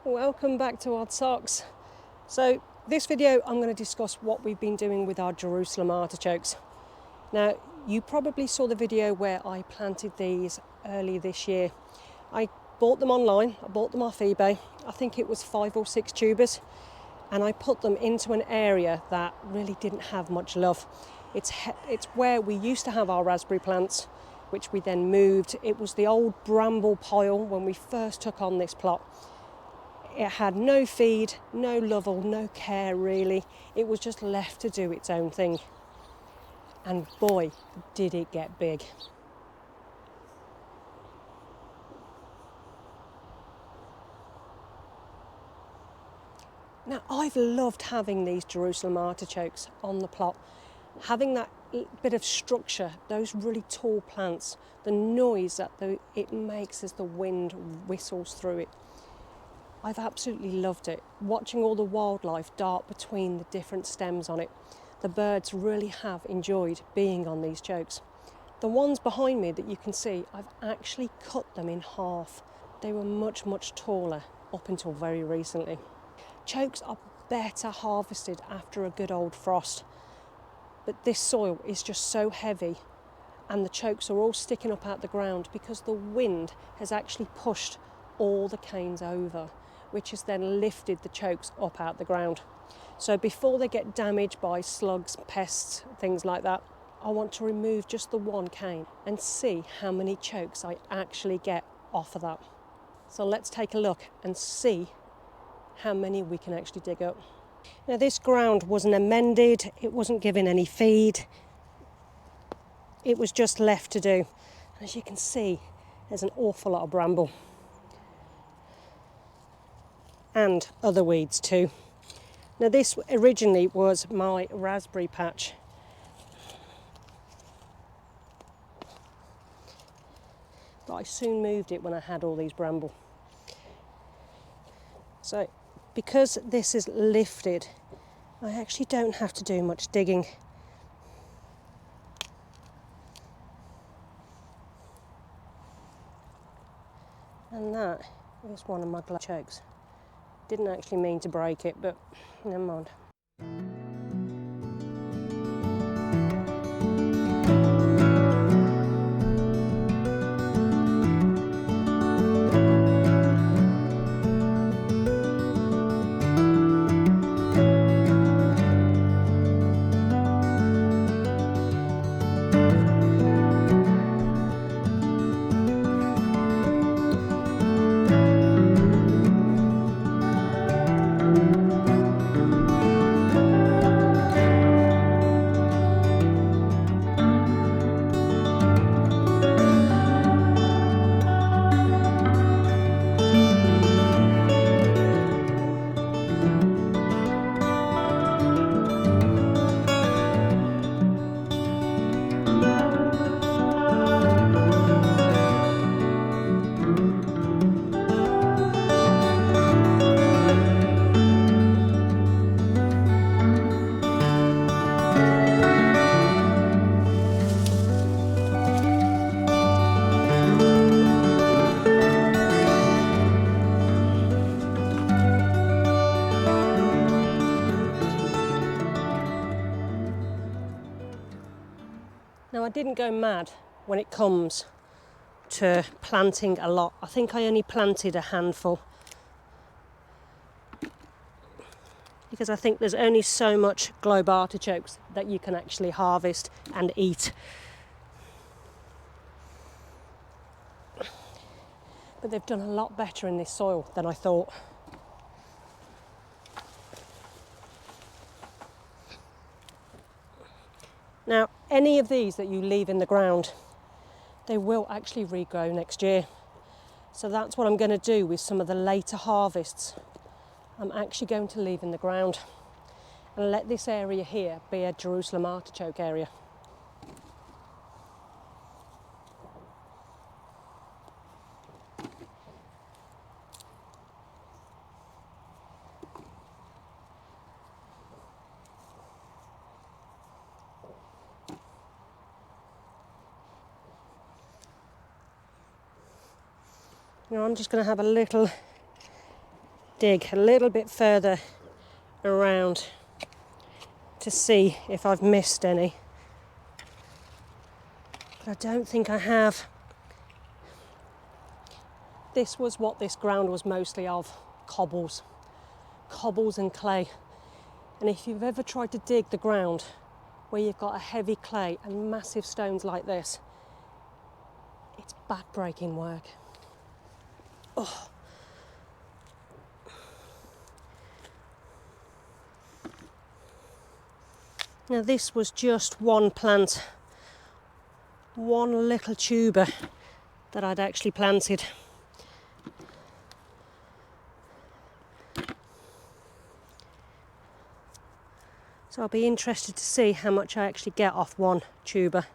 Welcome back to Odd Socks. So this video I'm going to discuss what we've been doing with our Jerusalem artichokes. Now you probably saw the video where I planted these early this year. I bought them online, I bought them off eBay. I think it was 5 or 6 tubers, and I put them into an area that really didn't have much love. It's where we used to have our raspberry plants, which we then moved. It was the old bramble pile when we first took on this plot. It had no feed, no love or no care really. It was just left to do its own thing. And boy, did it get big. Now, I've loved having these Jerusalem artichokes on the plot. Having that bit of structure, those really tall plants, the noise that it makes as the wind whistles through it. I've absolutely loved it. Watching all the wildlife dart between the different stems on it. The birds really have enjoyed being on these chokes. The ones behind me that you can see, I've actually cut them in half. They were much, much taller up until very recently. Chokes are better harvested after a good old frost. But this soil is just so heavy and the chokes are all sticking up out the ground because the wind has actually pushed all the canes over, which has then lifted the chokes up out the ground. So before they get damaged by slugs, pests, things like that, I want to remove just the one cane and see how many chokes I actually get off of that. So let's take a look and see how many we can actually dig up. Now this ground wasn't amended, it wasn't given any feed, it was just left to do. As you can see, there's an awful lot of bramble. And other weeds too. Now this originally was my raspberry patch. But I soon moved it when I had all these bramble. So because this is lifted, I actually don't have to do much digging. And that is one of my chokes. Didn't actually mean to break it, but never mind. Now I didn't go mad when it comes to planting a lot. I think I only planted a handful because I think there's only so much globe artichokes that you can actually harvest and eat. But they've done a lot better in this soil than I thought. Now, any of these that you leave in the ground, they will actually regrow next year. So that's what I'm going to do with some of the later harvests. I'm actually going to leave in the ground and let this area here be a Jerusalem artichoke area. Now I'm just going to have a little dig a little bit further around to see if I've missed any. But I don't think I have. This was what this ground was mostly of, cobbles and clay. And if you've ever tried to dig the ground where you've got a heavy clay and massive stones like this, it's back-breaking work. Oh. Now this was just one plant, one little tuber that I'd actually planted. So I'll be interested to see how much I actually get off one tuber.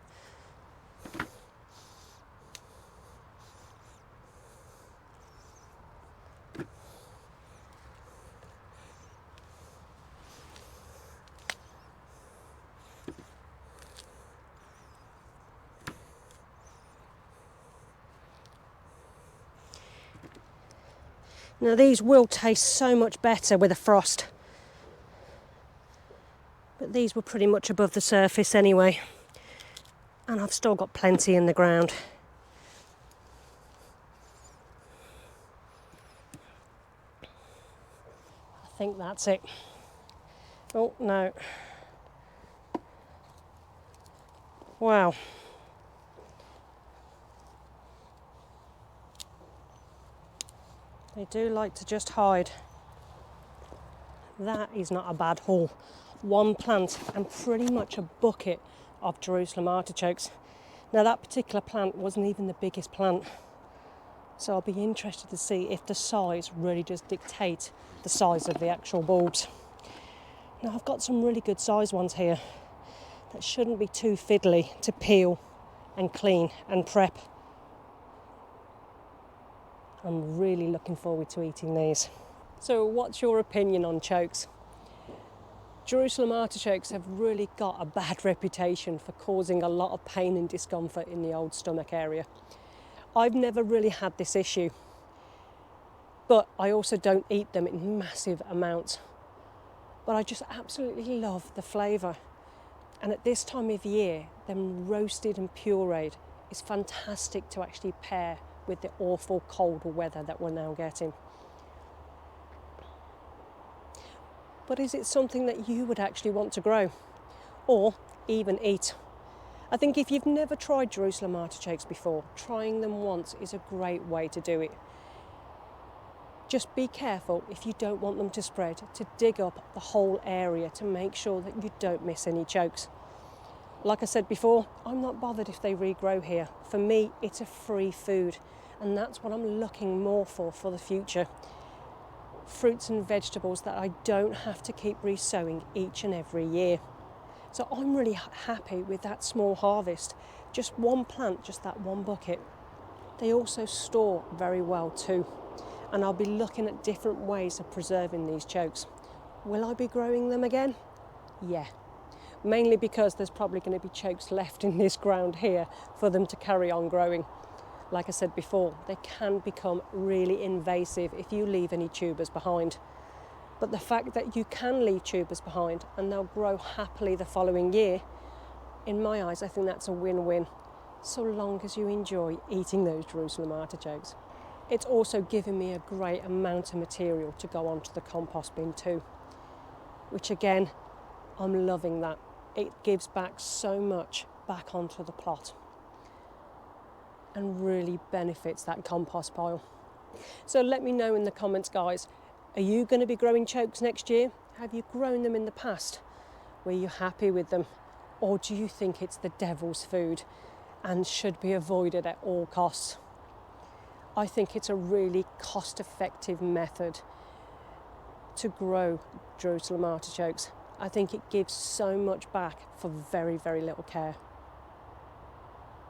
Now these will taste so much better with a frost. But these were pretty much above the surface anyway. And I've still got plenty in the ground. I think that's it. Oh, no. Wow. They do like to just hide. That is not a bad haul. One plant and pretty much a bucket of Jerusalem artichokes. Now that particular plant wasn't even the biggest plant, so I'll be interested to see if the size really does dictate the size of the actual bulbs. Now I've got some really good size ones here that shouldn't be too fiddly to peel and clean and prep. I'm really looking forward to eating these. So what's your opinion on chokes? Jerusalem artichokes have really got a bad reputation for causing a lot of pain and discomfort in the old stomach area. I've never really had this issue, but I also don't eat them in massive amounts. But I just absolutely love the flavour. And at this time of year, them roasted and pureed is fantastic to actually pair with the awful cold weather that we're now getting. But is it something that you would actually want to grow or even eat? I think if you've never tried Jerusalem artichokes before, trying them once is a great way to do it. Just be careful, if you don't want them to spread, to dig up the whole area to make sure that you don't miss any chokes. Like I said before, I'm not bothered if they regrow here. For me, it's a free food, and that's what I'm looking more for the future. Fruits and vegetables that I don't have to keep resowing each and every year. So I'm really happy with that small harvest. Just one plant, just that one bucket. They also store very well too. And I'll be looking at different ways of preserving these chokes. Will I be growing them again? Yeah. Mainly because there's probably going to be chokes left in this ground here for them to carry on growing. Like I said before, they can become really invasive if you leave any tubers behind. But the fact that you can leave tubers behind and they'll grow happily the following year, in my eyes, I think that's a win-win, so long as you enjoy eating those Jerusalem artichokes. It's also given me a great amount of material to go onto the compost bin too, which again, I'm loving that. It gives back so much back onto the plot and really benefits that compost pile. So let me know in the comments, guys, are you going to be growing chokes next year? Have you grown them in the past? Were you happy with them? Or do you think it's the devil's food and should be avoided at all costs? I think it's a really cost-effective method to grow Jerusalem artichokes. I think it gives so much back for very, very little care.